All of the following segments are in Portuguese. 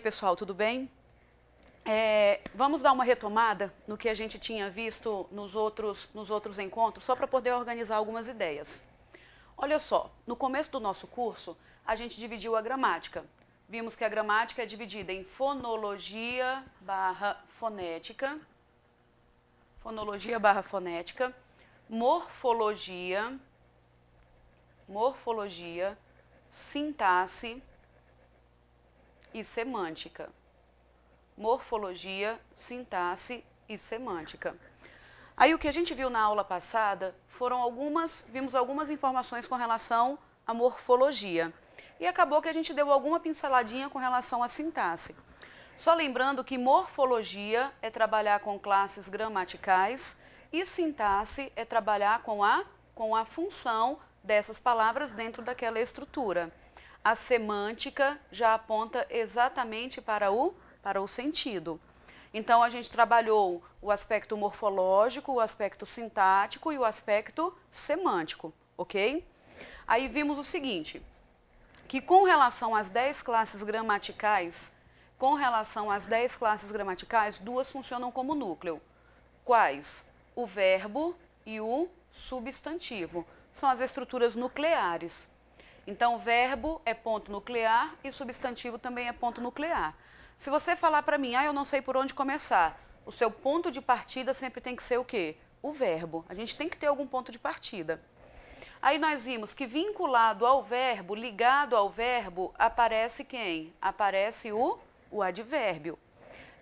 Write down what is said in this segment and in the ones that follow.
Pessoal, tudo bem? Vamos dar uma retomada no que a gente tinha visto nos outros encontros, só para poder organizar algumas ideias. Olha só, no começo do nosso curso, a gente dividiu a gramática. Vimos que a gramática é dividida em fonologia barra fonética, morfologia, sintaxe e semântica. Morfologia, sintaxe e semântica. Aí o que a gente viu na aula passada vimos algumas informações com relação à morfologia. E acabou que a gente deu alguma pinceladinha com relação à sintaxe. Só lembrando que morfologia é trabalhar com classes gramaticais e sintaxe é trabalhar com a função dessas palavras dentro daquela estrutura. A semântica já aponta exatamente para o sentido. Então, a gente trabalhou o aspecto morfológico, o aspecto sintático e o aspecto semântico, ok? Aí vimos o seguinte, que com relação às 10 classes gramaticais, duas funcionam como núcleo. Quais? O verbo e o substantivo. São as estruturas nucleares. Então, verbo é ponto nuclear e substantivo também é ponto nuclear. Se você falar para mim, eu não sei por onde começar, o seu ponto de partida sempre tem que ser o quê? O verbo. A gente tem que ter algum ponto de partida. Aí nós vimos que vinculado ao verbo, ligado ao verbo, aparece quem? Aparece o advérbio.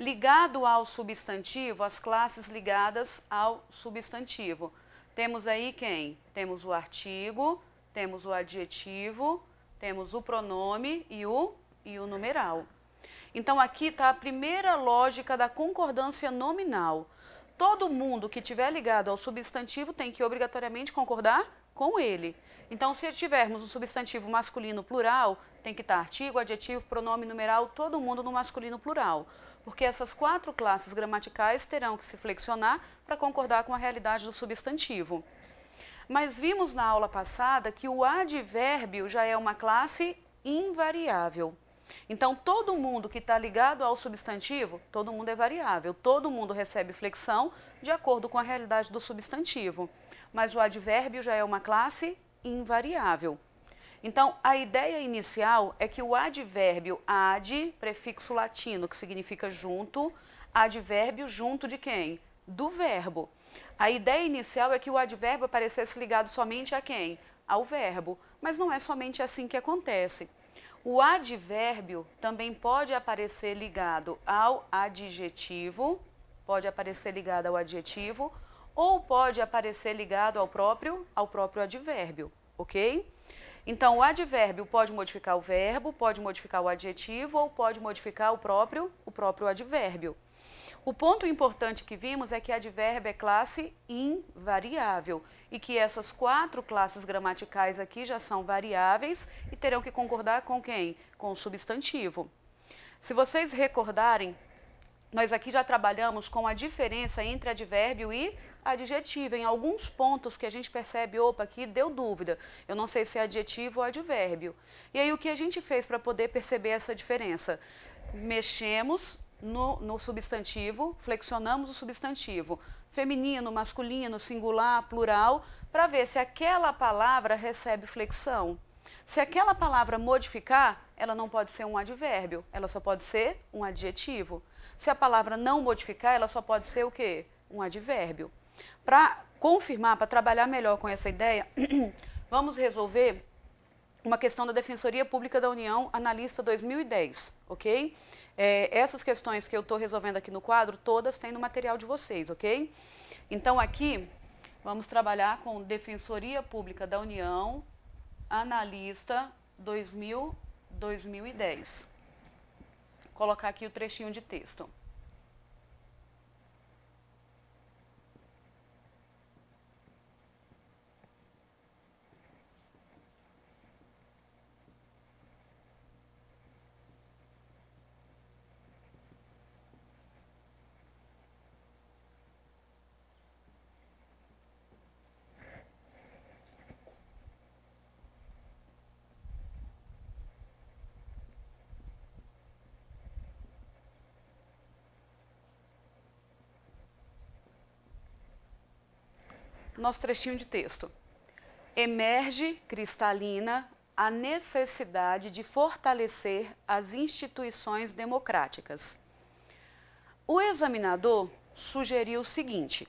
Ligado ao substantivo, as classes ligadas ao substantivo. Temos aí quem? Temos o artigo, temos o adjetivo, temos o pronome e o numeral. Então, aqui está a primeira lógica da concordância nominal. Todo mundo que estiver ligado ao substantivo tem que obrigatoriamente concordar com ele. Então, se tivermos um substantivo masculino plural, tem que estar artigo, adjetivo, pronome, numeral, todo mundo no masculino plural. Porque essas 4 classes gramaticais terão que se flexionar para concordar com a realidade do substantivo. Mas vimos na aula passada que o advérbio já é uma classe invariável. Então, todo mundo que está ligado ao substantivo, todo mundo é variável. Todo mundo recebe flexão de acordo com a realidade do substantivo. Mas o advérbio já é uma classe invariável. Então, a ideia inicial é que o advérbio ad, prefixo latino, que significa junto, advérbio junto de quem? Do verbo. A ideia inicial é que o advérbio aparecesse ligado somente a quem? Ao verbo. Mas não é somente assim que acontece. O advérbio também pode aparecer ligado ao adjetivo, ou pode aparecer ligado ao próprio advérbio, ok? Então, o advérbio pode modificar o verbo, pode modificar o adjetivo ou pode modificar o próprio advérbio. O ponto importante que vimos é que advérbio é classe invariável e que essas 4 classes gramaticais aqui já são variáveis e terão que concordar com quem? Com o substantivo. Se vocês recordarem, nós aqui já trabalhamos com a diferença entre advérbio e adjetivo, em alguns pontos que a gente percebe, opa, aqui deu dúvida, eu não sei se é adjetivo ou advérbio. E aí o que a gente fez para poder perceber essa diferença? Mexemos no substantivo, flexionamos o substantivo, feminino, masculino, singular, plural, para ver se aquela palavra recebe flexão. Se aquela palavra modificar, ela não pode ser um advérbio, ela só pode ser um adjetivo. Se a palavra não modificar, ela só pode ser o quê? Um advérbio. Para confirmar, para trabalhar melhor com essa ideia, vamos resolver uma questão da Defensoria Pública da União, analista 2010, ok? Essas questões que eu estou resolvendo aqui no quadro, todas têm no material de vocês, ok? Então, aqui, vamos trabalhar com Defensoria Pública da União, analista 2010. Vou colocar aqui o trechinho de texto. nosso trechinho de texto. Emerge cristalina a necessidade de fortalecer as instituições democráticas. O examinador sugeriu o seguinte: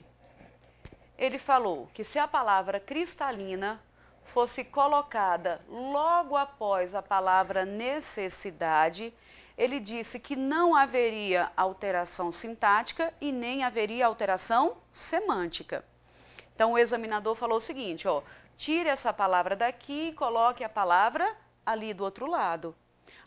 ele falou que se a palavra cristalina fosse colocada logo após a palavra necessidade, ele disse que não haveria alteração sintática e nem haveria alteração semântica. Então o examinador falou o seguinte, ó, tire essa palavra daqui e coloque a palavra ali do outro lado.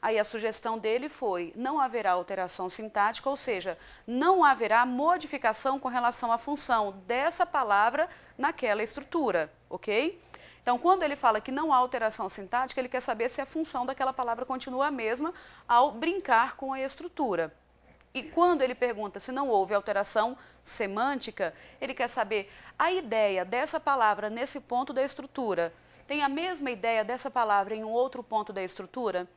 Aí a sugestão dele foi, não haverá alteração sintática, ou seja, não haverá modificação com relação à função dessa palavra naquela estrutura, ok? Então, quando ele fala que não há alteração sintática, ele quer saber se a função daquela palavra continua a mesma ao brincar com a estrutura. E quando ele pergunta se não houve alteração semântica, ele quer saber a ideia dessa palavra nesse ponto da estrutura tem a mesma ideia dessa palavra em um outro ponto da estrutura?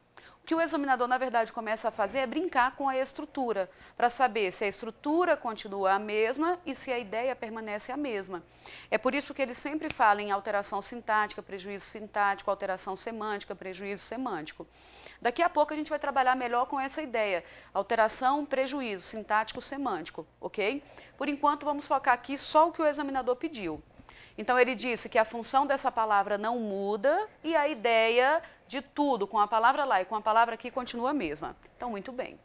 O que o examinador, na verdade, começa a fazer é brincar com a estrutura, para saber se a estrutura continua a mesma e se a ideia permanece a mesma. É por isso que ele sempre fala em alteração sintática, prejuízo sintático, alteração semântica, prejuízo semântico. Daqui a pouco a gente vai trabalhar melhor com essa ideia, alteração, prejuízo sintático, semântico, ok? Por enquanto, vamos focar aqui só o que o examinador pediu. Então, ele disse que a função dessa palavra não muda e a ideia de tudo, com a palavra lá e com a palavra aqui, continua a mesma. Então, muito bem.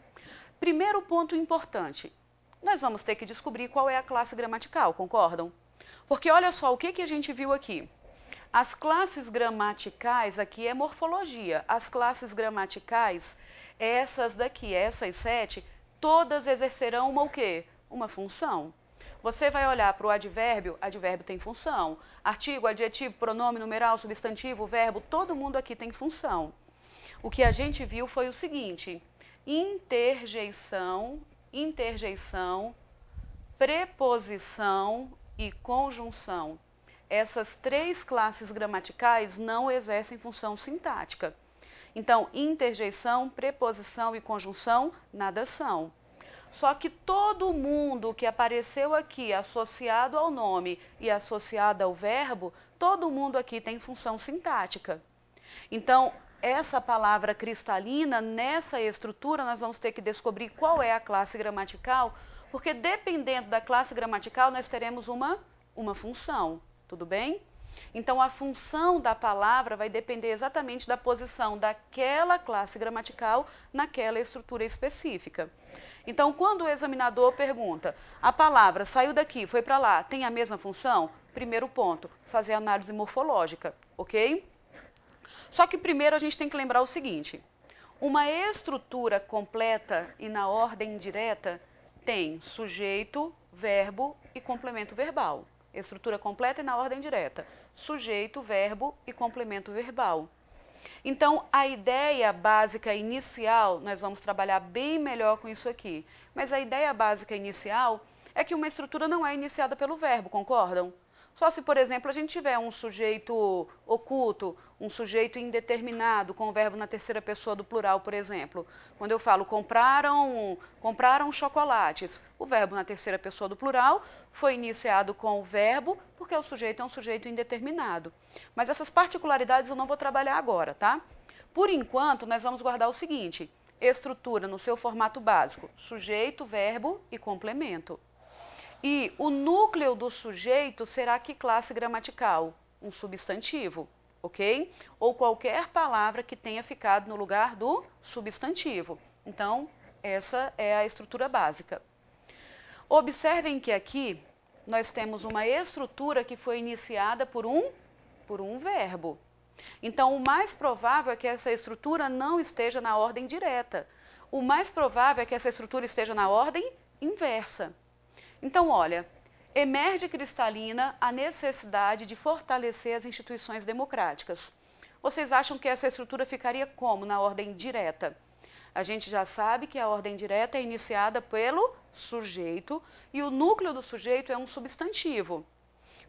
Primeiro ponto importante, nós vamos ter que descobrir qual é a classe gramatical, concordam? Porque olha só, o que a gente viu aqui? As classes gramaticais, aqui é morfologia, as classes gramaticais, essas daqui, essas 7, todas exercerão uma o quê? Uma função. Você vai olhar para o advérbio tem função. Artigo, adjetivo, pronome, numeral, substantivo, verbo, todo mundo aqui tem função. O que a gente viu foi o seguinte: interjeição, preposição e conjunção. Essas 3 classes gramaticais não exercem função sintática. Então, interjeição, preposição e conjunção nada são. Só que todo mundo que apareceu aqui associado ao nome e associado ao verbo, todo mundo aqui tem função sintática. Então, essa palavra cristalina, nessa estrutura, nós vamos ter que descobrir qual é a classe gramatical, porque dependendo da classe gramatical, nós teremos uma função, tudo bem? Então, a função da palavra vai depender exatamente da posição daquela classe gramatical naquela estrutura específica. Então, quando o examinador pergunta, a palavra saiu daqui, foi para lá, tem a mesma função? Primeiro ponto, fazer análise morfológica, ok? Só que primeiro a gente tem que lembrar o seguinte, uma estrutura completa e na ordem direta tem sujeito, verbo e complemento verbal. Estrutura completa e na ordem direta, sujeito, verbo e complemento verbal. Então, a ideia básica inicial, nós vamos trabalhar bem melhor com isso aqui, mas a ideia básica inicial é que uma estrutura não é iniciada pelo verbo, concordam? Só se, por exemplo, a gente tiver um sujeito oculto, um sujeito indeterminado, com o verbo na terceira pessoa do plural, por exemplo. Quando eu falo compraram chocolates, o verbo na terceira pessoa do plural foi iniciado com o verbo, porque o sujeito é um sujeito indeterminado. Mas essas particularidades eu não vou trabalhar agora, tá? Por enquanto, nós vamos guardar o seguinte, estrutura no seu formato básico, sujeito, verbo e complemento. E o núcleo do sujeito será que classe gramatical? Um substantivo, ok? Ou qualquer palavra que tenha ficado no lugar do substantivo. Então, essa é a estrutura básica. Observem que aqui nós temos uma estrutura que foi iniciada por um verbo. Então, o mais provável é que essa estrutura não esteja na ordem direta. O mais provável é que essa estrutura esteja na ordem inversa. Então, olha, emerge cristalina a necessidade de fortalecer as instituições democráticas. Vocês acham que essa estrutura ficaria como na ordem direta? A gente já sabe que a ordem direta é iniciada pelo sujeito e o núcleo do sujeito é um substantivo.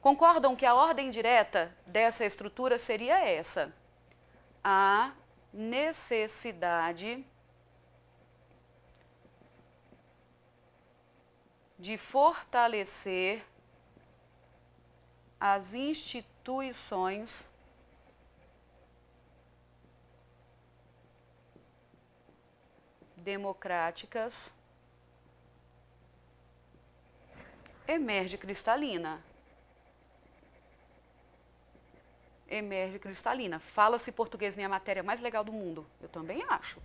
Concordam que a ordem direta dessa estrutura seria essa? A necessidade de fortalecer as instituições democráticas emerge cristalina. Emerge cristalina. Fala-se português nem a matéria mais legal do mundo. Eu também acho.